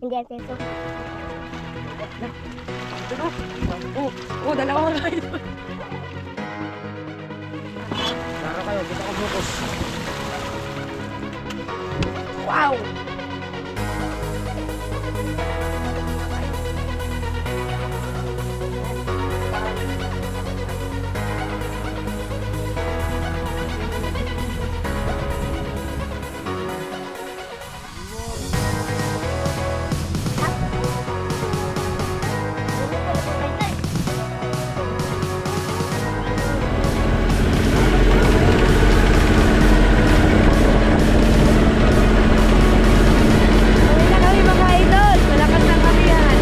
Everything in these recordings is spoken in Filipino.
Hindi yan peso. Dalawa mga idol. Tara kayo, kita ko bukas. Wow! Uwi na kami mga idol. Malakas na kami yan.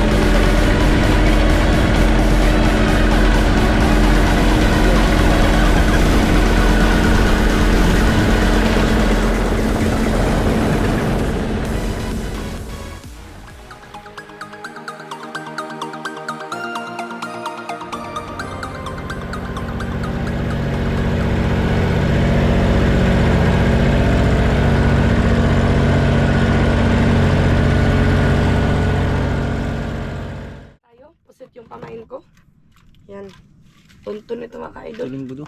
Tayo, pusit yung pamain ko. Yan. Tuntun ito mga idol. Tuling budo.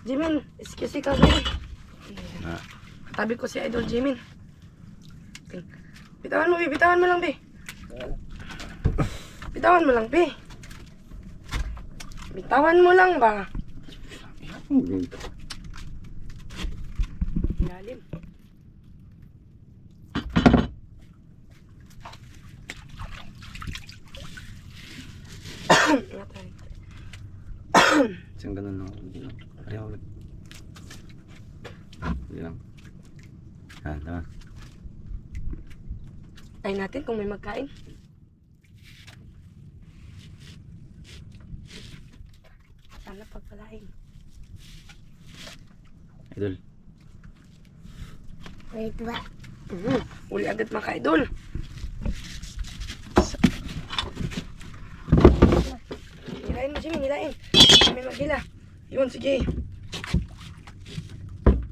Jimin, excuse ka Jimin. Ah. Katabi ko si Idol Jimin. Bitawan mo, Bi. Bitawan mo lang, Bi. Bitawan mo lang, Bi. Bitawan mo lang ba? Ilalim. Ingatan. Isang ganun lang. Ayaw ulit. Hindi lang. Yan, tama. Tayo natin kung may magkain. Sana pagpalain. Idol. Wait ba? Uli agad mga idol. Hilain mo siya, hilain. May maghila. Yun, sige.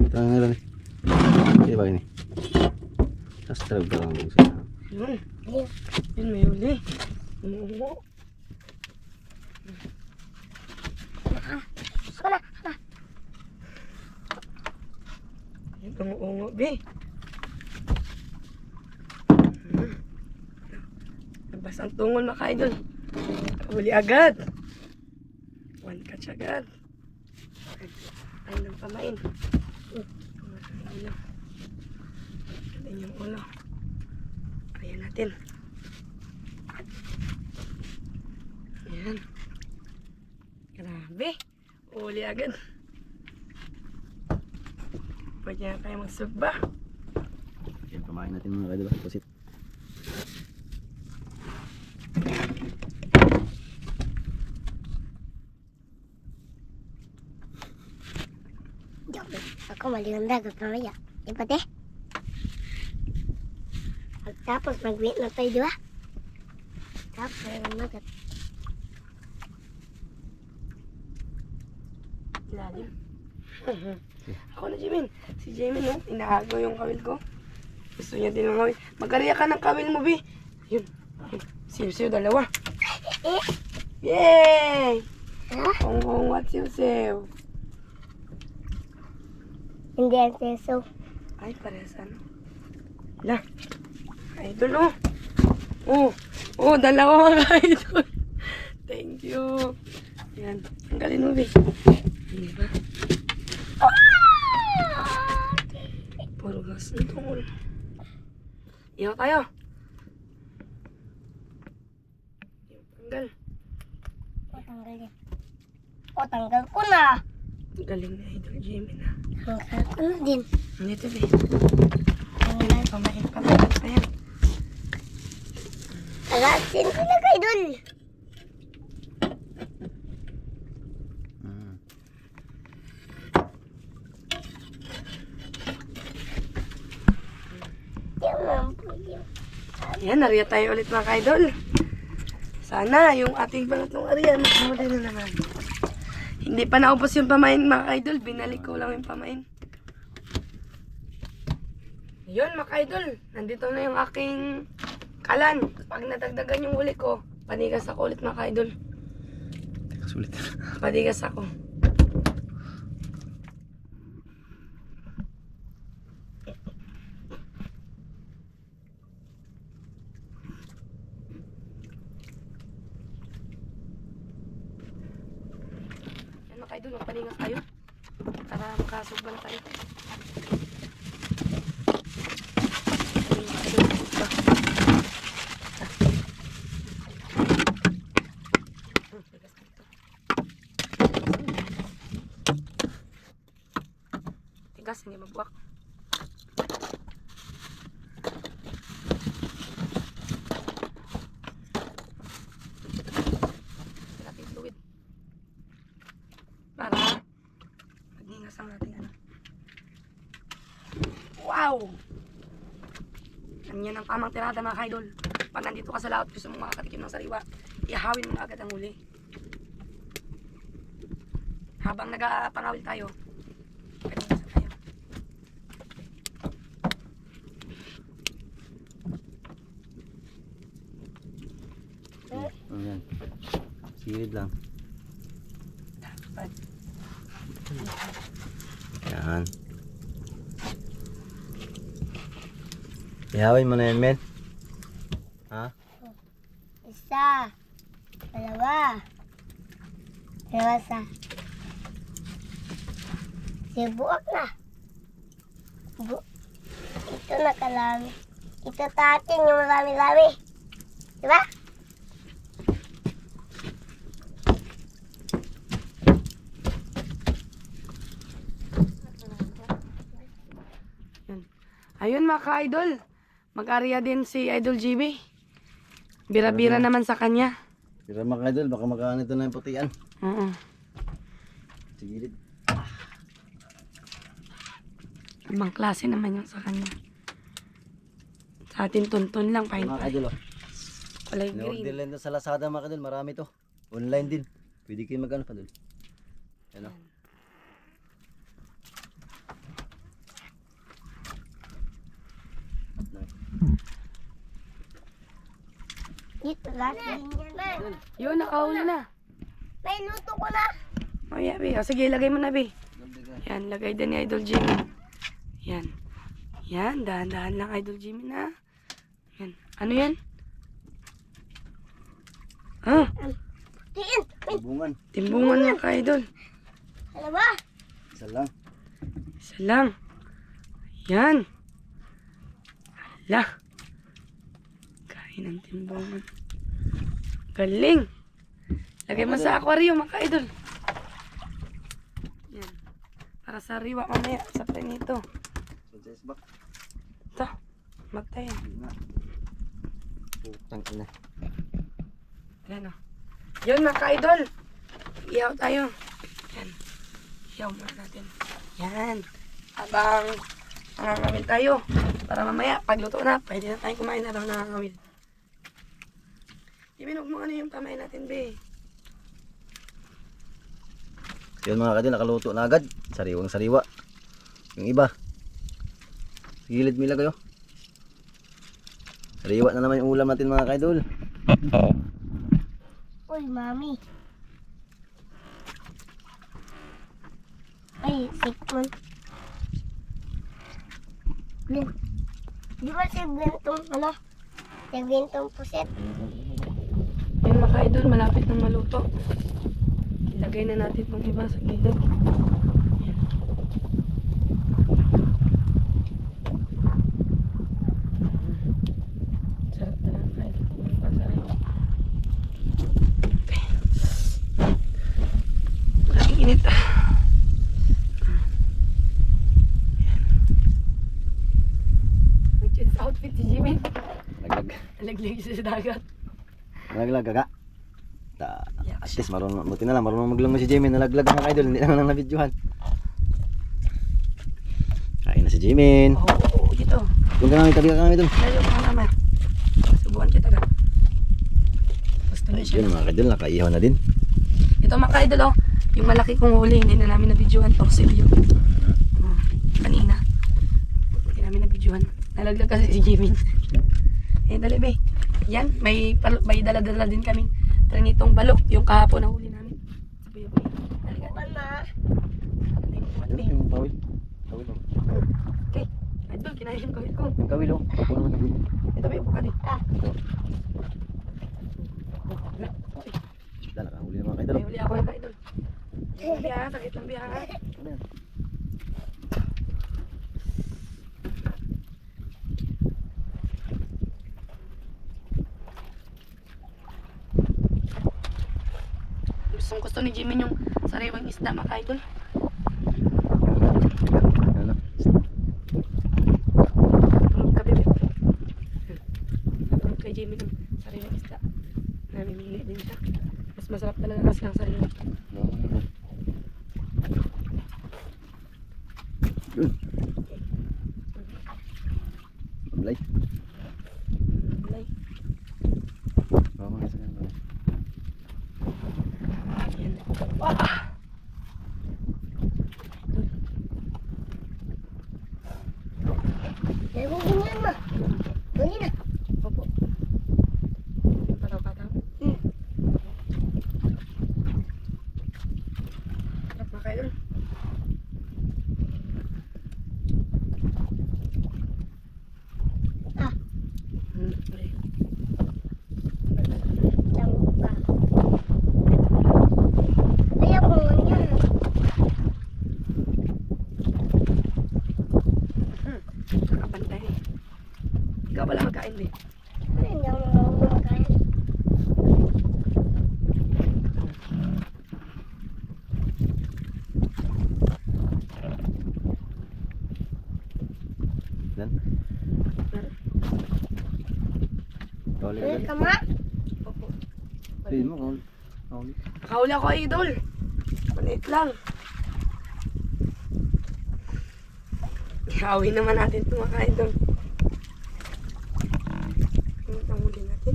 Ito na lang. Sige ba ini? Tapos talaga lang mo siya. Yun. Ayun. Yun, may uli. Oo. Wala. Yun, ungo-ungo, be. Labas ang tungol mga idol. Uli agad. One catch agad. Ayun ang pamain. Ayun. Ayun yung ulo. Ayan natin. Ayan. Grabe. Uli agad. Pwede na tayo magsugba. Yan, pamain natin mga idol. Pusit. Joke. Ako maligang dagat mamaya. Di ba, te? Tapos mag-wait na tayo, di ba? Tapos magat. Ilalim. Ako na, Jimin. Si Jimin, no? Inaagaw yung kawil ko. Gusto niya din ng kawil. Mag-ariya ka ng kawil mo, Bi. Yun. Siw-siw, dalawa. Yay! Hong-hong at siw-siw. Hindi yan peso. Ay, parehas ano. Wala. Idol, oh. Oh. Oh, dalawa mga idol. Thank you. Yan. Ang galing mo, Bi. Hindi ba? Puro gas na tungol. Iyaw tayo. Tanggal. O, tanggal yan. O, tanggal ko na. Galing na Idol Jimmy na. Tanggal ko na din. Nandito, Bi. Tanggal. Pamahin pa pa yan. Agasin ko na kay Idol. Yan, nariya tayo ulit mga ka-idol. Sana yung ating pangatlong area magmula na naman. Hindi pa naubos yung pamain mga ka-idol. Binalik ko lang yung pamain. Yun mga ka-idol. Nandito na yung aking Alan, pag nadagdagan yung huli ko, panigas ako ulit mga ka-idol. Teka, sulit. Panigas ako. Yan mga ka-idol, magpaningas tayo. Para makasugba na tayo. Tigas, hindi mabuwak. Natin fluid. Para magningas ang ating ano. Wow! Ganyan ang tamang tirada mga kaidol. Pag nandito ka sa laot, gusto mong makakatikim ng sariwa, ihawin mo na agad ang huli. Habang nagpangawil tayo, pagningasan tayo. Ayan. Silid lang. Dapat. Yan. Ihawin mo na yan, men. Ha? Isa. Dalawa. Dalawa. Sibuak na. Ito na kalami. Ito tatin yung marami-rami. Diba? Ayun mga ka-idol, mag-area din si Idol GB. Bira-bira naman sa kanya. Pero mga idol, baka makaan ito na yung putian. Oo. Sigilid. Ibang klase naman yung sa kanya. Sa atin tuntun lang, fine Mga pa. idol, oh. Kulay In-order green. lang ito sa Lazada mga idol, marami to. Online din. Pwede kayo mag-ano pa dun. Ano? Dito lagi. Yun, nakahuli na. May luto ko na. Oh, yeah, Bi. O, sige, lagay mo na, Bi. Yan, lagay din ni Idol Jimmy. Yan. Yan, dahan-dahan lang Idol Jimmy na. Yan. Ano yan? Ah, Tiin. Bungan. timbungan mga ka-idol. Dalawa. Isa lang. Isa lang. Yan. Hala. Kain ng timbungan. Galing. Lagay mo sa aquarium mga ka-idol. Yan. Para sa riwa mamaya sa prenito. Suggest back. Ito. Magtayin. Putang ina. Yan o. Yun mga ka-idol. Ihaw tayo. Yan. Ihaw muna natin. Yan. Habang nangangawil tayo. Para mamaya, pagluto na, pwede na tayong kumain habang nangangawil. Ibinog mo ano yung pamain natin, be. Yun mga kadil, nakaluto na agad. Sariwang sariwa. Yung iba. Gilid mo ilagay, oh. Sariwa na naman yung ulam natin mga kaidol. Uy, mami. Ay, sikmon. Di ba si Bentong, ano? Si Bentong puset. Yun mga ka-idol, malapit nang maluto. Ilagay na natin itong iba sa gilid. Yan. Sarap na lang ka-idol. Pagsaray. Ang init. Nag-change outfit si Jimmy. Laglag. Nalaglag siya sa dagat. Nalaglag ka. Yeah, At least marunong, buti na lang, marunong maglangoy si Jimin. Nalaglag mga kaidol, hindi naman lang nabidyohan. Kain na si Jimin. Oo, dito. Doon ka namin, tabi ka kami doon. Layo ka naman. Subuhan kita ka. Gusto niya siya. Ayun mga kaidol, nakaihaw na din. Ito mga ka-idol, oh. Yung malaki kong huli, hindi na namin nabidyohan. Torsilyo. Kanina. Hindi namin nabidyohan. Nalaglag kasi si Jimin. Eh, dali be. Yan, may dala-dala din kaming trinitong balo. Yung kahapon na huli namin. Sa buya-buya. Halika. Yung tawil. Tawil oh. Okay. Idol, kinain yung kawit ko. Yung tawil oh. Ako naman tawil. Ito ba yung bukali? Dala ka, huli na mga kaidol. May huli ako yung idol. Biya, sakit lang biya. Ano yan? Gusto ni Jimmy yung sariwang isda mga idol. Ano? Tulog ka, bebe. Tulog kay Jimmy ng sariwang isda. Namimili din siya. Mas masarap talaga kasi ang sariwang. Yun. Mablay. Malay. Oo, mga isa yan. Yan. Wah! Opo. Pataw-pataw. Sarap mga idol. Okay. Nakapantay. Ikaw wala magkain eh. Yan. Huli ka. Opo. Huli mo, huli. Huli. Nakahuli ako idol. Maliit lang. Ihawin naman natin ito mga idol. Ano ang huli natin?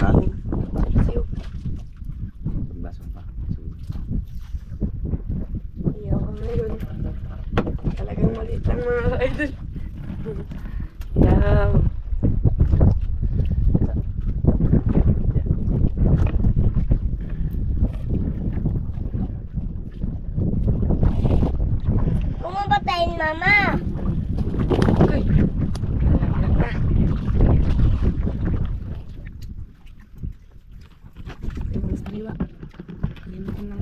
Ha? Siyo. Baso pa. Iyaw ka ngayon. Talagang maliit lang mga idol. Iyaw. Mama. Uy. Lalaglag na. Ay, mga sariwa. Kalimutan lang.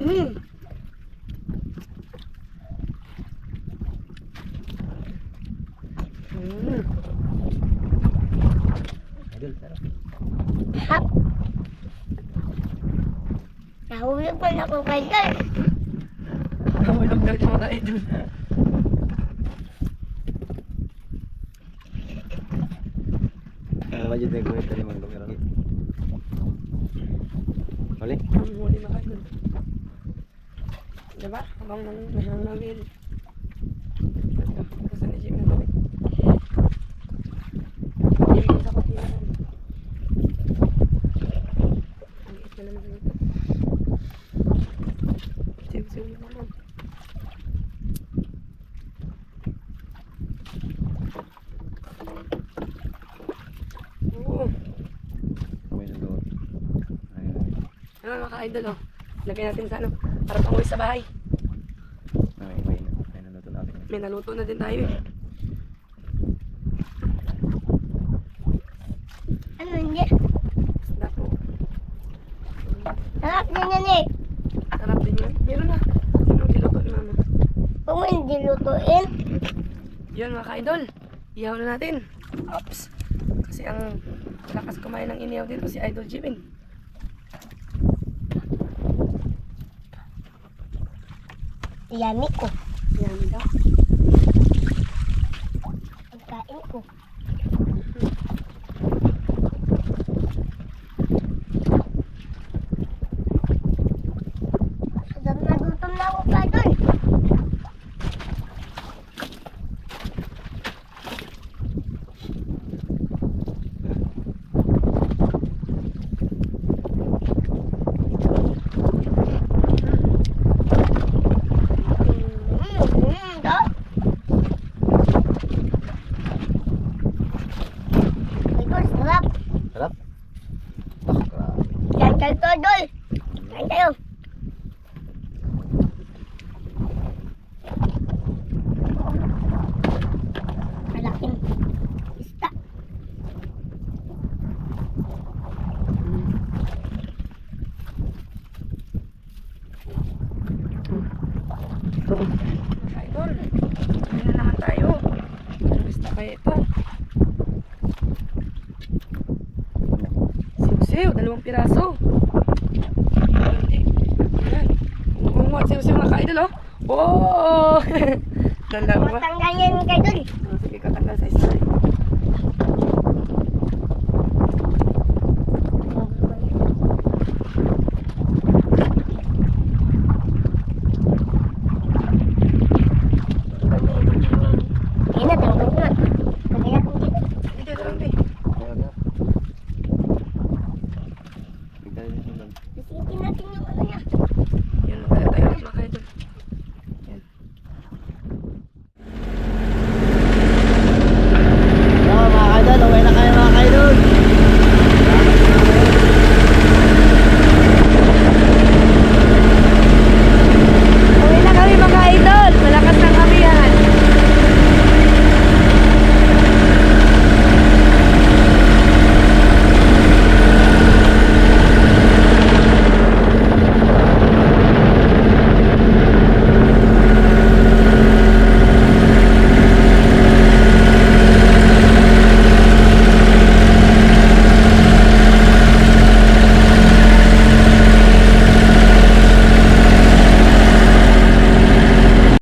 Idol, sarap. Nahulog pa na ako kay Dad. Nahulog daw yung mga idol. Ano ba dyan nag-uwit tayo mga lumirang? Huli? Ang huli mga idol. Diba? Habang nananawil. Gusto ni Jimmy na gawin. Jimmy sa kutina. Ang liit na naman ito. Siw-siw na naman. Oo. Kamay ng loob. Ayun. Ano mga ka-idol oh. Lagay natin sa ano. Para pang uwi sa bahay. May naluto natin. May naluto na din tayo eh. Ano hindi? Isda po. Sarap din yan eh. Sarap din yan. Meron na. Ano niluto ni mama? Kung mo hindi lutuin. Yun mga ka-idol. Ihaw na natin. Oops. Kasi ang lakas kumain ng inihaw dito si Idol Jimin. Yummy ko. Yan daw. Pagkain ko. Sadam na gutom na ako pa doon. Mga idol. Kain na naman tayo. Ang basta kaya ito. Siw-siw, 2 piraso. Ayan. Umuha, siw-siw mga ka-idol, oh. Oh! 2. Matanggal yan kay Idol. Sige, kakanda sa isa.